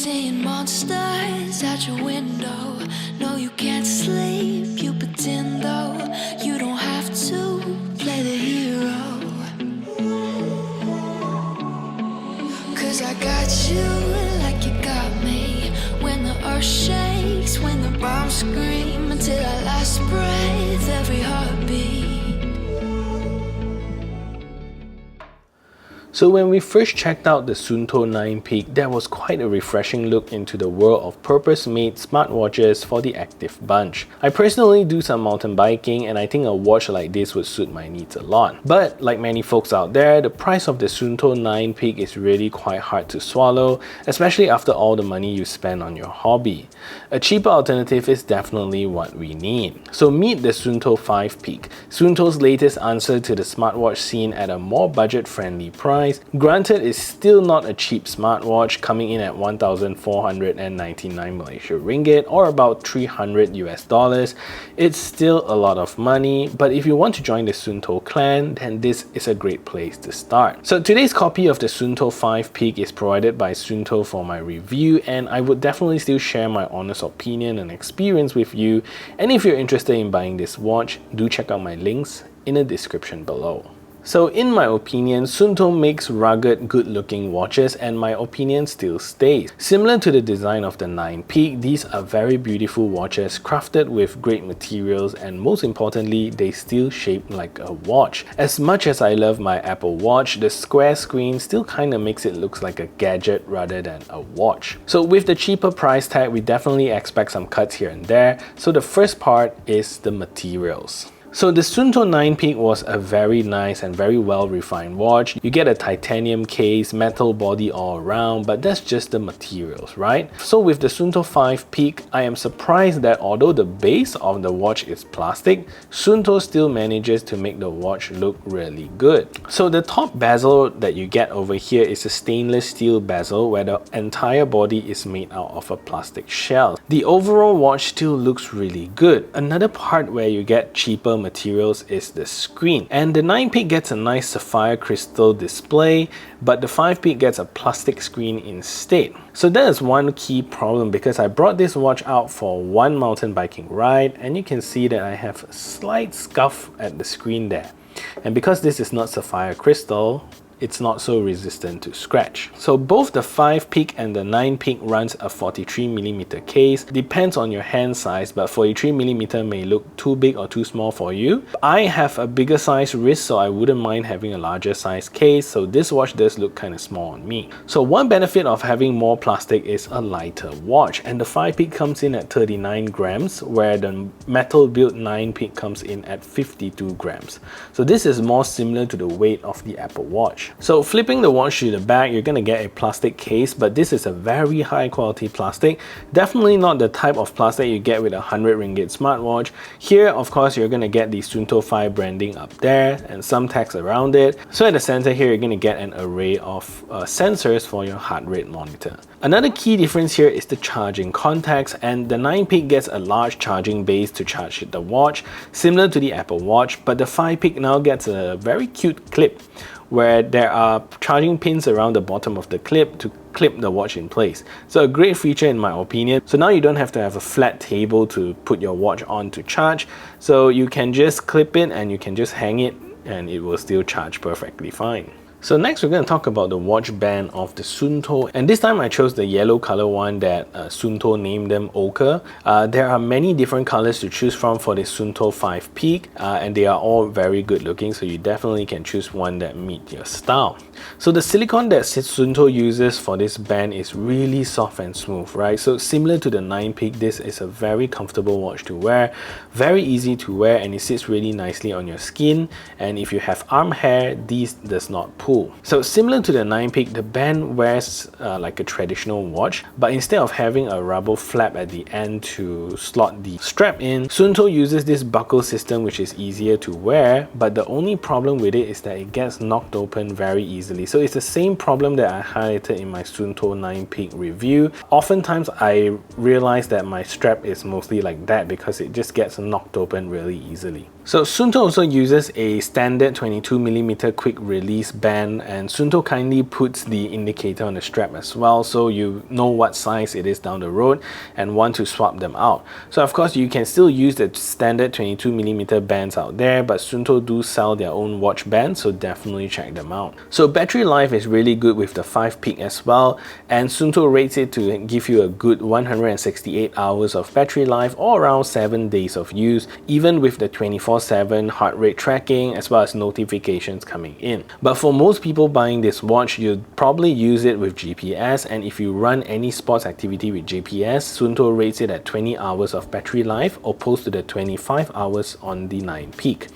seeing monsters out your window. No, you can't sleep, you pretend though. You don't have to play the hero. 'Cause I got you like you got me. When the earth shakes, when the bombs scream, until our last breath, every heartbeat. So when we first checked out the SUUNTO 9 Peak, that was quite a refreshing look into the world of purpose-made smartwatches for the active bunch. I personally do some mountain biking, and I think a watch like this would suit my needs a lot. But like many folks out there, the price of the SUUNTO 9 Peak is really quite hard to swallow, especially after all the money you spend on your hobby. A cheaper alternative is definitely what we need. So meet the SUUNTO 5 Peak, SUUNTO's latest answer to the smartwatch scene at a more budget-friendly price. Granted, it's still not a cheap smartwatch, coming in at 1,499 Malaysia ringgit or about $300 US. It's still a lot of money, but if you want to join the SUUNTO clan, then this is a great place to start. So today's copy of the SUUNTO 5 Peak is provided by SUUNTO for my review, and I would definitely still share my honest opinion and experience with you. And if you're interested in buying this watch, do check out my links in the description below. So in my opinion, SUUNTO makes rugged, good-looking watches, and my opinion still stays. Similar to the design of the 9 Peak, these are very beautiful watches crafted with great materials, and most importantly, they still shape like a watch. As much as I love my Apple Watch, the square screen still kinda makes it look like a gadget rather than a watch. So with the cheaper price tag, we definitely expect some cuts here and there. So the first part is the materials. So the SUUNTO 9 Peak was a very nice and very well refined watch. You get a titanium case, metal body all around, but that's just the materials, right? So with the SUUNTO 5 Peak, I am surprised that although the base of the watch is plastic, SUUNTO still manages to make the watch look really good. So the top bezel that you get over here is a stainless steel bezel where the entire body is made out of a plastic shell. The overall watch still looks really good. Another part where you get cheaper materials is the screen, and the 9 Peak gets a nice sapphire crystal display, but the 5 Peak gets a plastic screen instead. So that is one key problem, because I brought this watch out for one mountain biking ride, and you can see that I have a slight scuff at the screen there. And because this is not sapphire crystal, it's not so resistant to scratch. So both the 5 Peak and the 9 Peak runs a 43mm case. Depends on your hand size, but 43mm may look too big or too small for you. I have a bigger size wrist, so I wouldn't mind having a larger size case, so this watch does look kind of small on me. So one benefit of having more plastic is a lighter watch, and the 5 Peak comes in at 39 grams, where the metal built 9 Peak comes in at 52 grams. So this is more similar to the weight of the Apple Watch. So flipping the watch to the back, you're gonna get a plastic case, but this is a very high quality plastic. Definitely not the type of plastic you get with a 100 ringgit smartwatch. Here, of course, you're gonna get the SUUNTO 5 branding up there and some text around it. So at the center here, you're gonna get an array of sensors for your heart rate monitor. Another key difference here is the charging contacts, and the 9 Peak gets a large charging base to charge the watch, similar to the Apple Watch, but the 5 Peak now gets a very cute clip where there are charging pins around the bottom of the clip to clip the watch in place. So a great feature in my opinion. So now you don't have to have a flat table to put your watch on to charge. So you can just clip it and you can just hang it and it will still charge perfectly fine. So next we're going to talk about the watch band of the SUUNTO, and this time I chose the yellow color one that SUUNTO named them Ochre. There are many different colors to choose from for the SUUNTO 5 Peak, and they are all very good looking, so you definitely can choose one that meets your style. So the silicone that SUUNTO uses for this band is really soft and smooth, right? So similar to the 9 Peak, this is a very comfortable watch to wear, very easy to wear, and it sits really nicely on your skin, and if you have arm hair, this does not pull. So similar to the 9 Peak, the band wears like a traditional watch, but instead of having a rubber flap at the end to slot the strap in, SUUNTO uses this buckle system which is easier to wear, but the only problem with it is that it gets knocked open very easily. So it's the same problem that I highlighted in my SUUNTO 9 Peak review. Oftentimes I realize that my strap is mostly like that because it just gets knocked open really easily. So SUUNTO also uses a standard 22mm quick release band band, and Suunto kindly puts the indicator on the strap as well, so you know what size it is down the road and want to swap them out. So of course you can still use the standard 22mm bands out there, but Suunto do sell their own watch bands, so definitely check them out. So battery life is really good with the 5 peak as well, and Suunto rates it to give you a good 168 hours of battery life, or around 7 days of use, even with the 24/7 heart rate tracking as well as notifications coming in. But for most people buying this watch, you'd probably use it with GPS, and if you run any sports activity with GPS, Suunto rates it at 20 hours of battery life, opposed to the 25 hours on the 9 peak.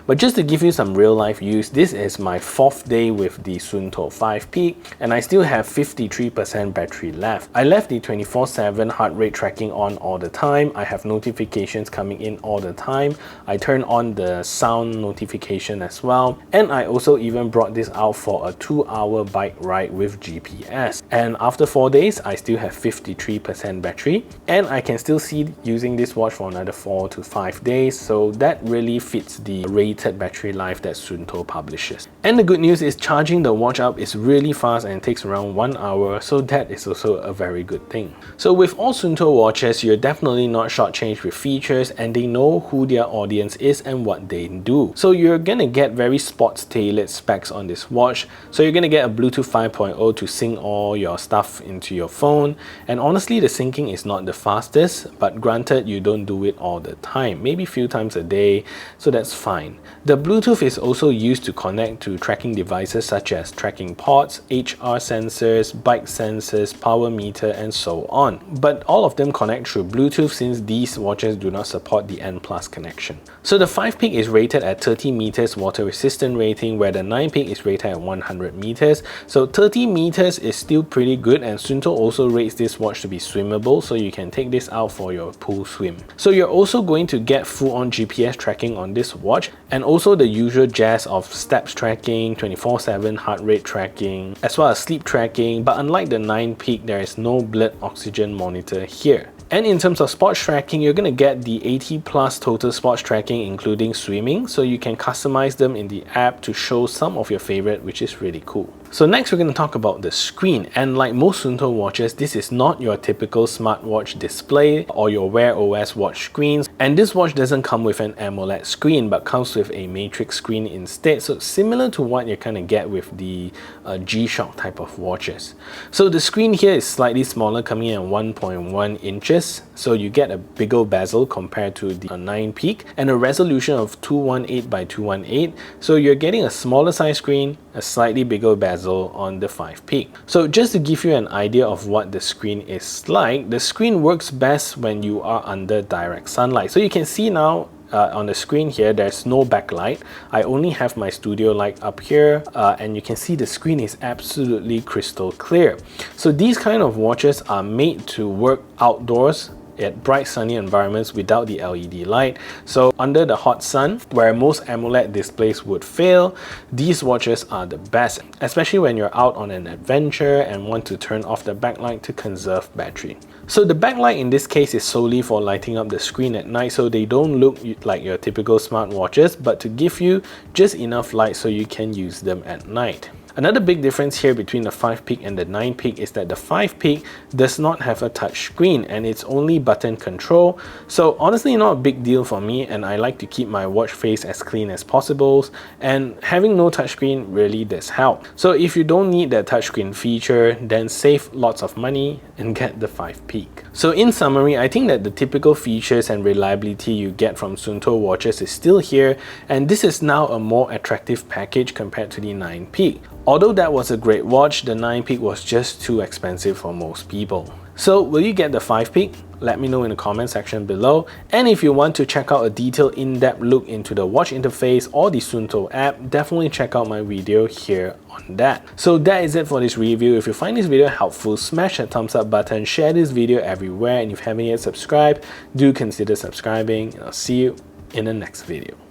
But just to give you some real life use, this is my 4th day with the Suunto 5 peak, and I still have 53% battery left. I left the 24/7 heart rate tracking on all the time. I have notifications coming in all the time. I turn on the sound notification as well, and I also even brought this out for a 2-hour bike ride with GPS. And after 4 days, I still have 53% battery, and I can still see using this watch for another 4 to 5 days, so that really fits the rated battery life that Suunto publishes. And the good news is charging the watch up is really fast and it takes around 1 hour, so that is also a very good thing. So with all Suunto watches, you're definitely not shortchanged with features, and they know who their audience is and what they do. So you're gonna get very sports tailored specs on this watch. So you're gonna get a Bluetooth 5.0 to sync all your stuff into your phone, and honestly the syncing is not the fastest, but granted you don't do it all the time, maybe a few times a day, so that's fine. The Bluetooth is also used to connect to tracking devices such as tracking pods, HR sensors, bike sensors, power meter, and so on. But all of them connect through Bluetooth, since these watches do not support the N+ connection. So the 5 peak is rated at 30 meters water resistant rating, where the 9 peak is rated at 100 meters. So 30 meters is still pretty good, and Suunto also rates this watch to be swimmable, so you can take this out for your pool swim. So you're also going to get full-on GPS tracking on this watch, and also the usual jazz of steps tracking, 24/7 heart rate tracking, as well as sleep tracking, but unlike the 9 peak, there is no blood oxygen monitor here. And in terms of sports tracking, you're going to get the 80+ total sports tracking including swimming, so you can customize them in the app to show some of your favorite, which is really cool. So next we're going to talk about the screen, and like most Suunto watches, this is not your typical smartwatch display or your Wear OS watch screens, and this watch doesn't come with an AMOLED screen but comes with a matrix screen instead, so similar to what you kind of get with the G-Shock type of watches. So the screen here is slightly smaller, coming in at 1.1 inches, so you get a bigger bezel compared to the 9 peak, and a resolution of 218 by 218, so you're getting a smaller size screen, a slightly bigger bezel on the 5 peak. So just to give you an idea of what the screen is like, the screen works best when you are under direct sunlight. So you can see now on the screen here, there's no backlight. I only have my studio light up here, and you can see the screen is absolutely crystal clear. So these kind of watches are made to work outdoors at bright sunny environments without the LED light. So under the hot sun, where most AMOLED displays would fail, these watches are the best, especially when you're out on an adventure and want to turn off the backlight to conserve battery. So the backlight in this case is solely for lighting up the screen at night, so they don't look like your typical smartwatches, but to give you just enough light so you can use them at night. Another big difference here between the 5 peak and the 9 peak is that the 5 peak does not have a touch screen, and it's only button control. So honestly not a big deal for me, and I like to keep my watch face as clean as possible, and having no touchscreen really does help. So if you don't need that touchscreen feature, then save lots of money and get the 5 peak. So in summary, I think that the typical features and reliability you get from Suunto watches is still here, and this is now a more attractive package compared to the 9 peak. Although that was a great watch, the 9 peak was just too expensive for most people. So will you get the 5 peak? Let me know in the comment section below. And if you want to check out a detailed in-depth look into the watch interface or the Suunto app, definitely check out my video here on that. So that is it for this review. If you find this video helpful, smash that thumbs up button, share this video everywhere, and if you haven't yet subscribed, do consider subscribing, and I'll see you in the next video.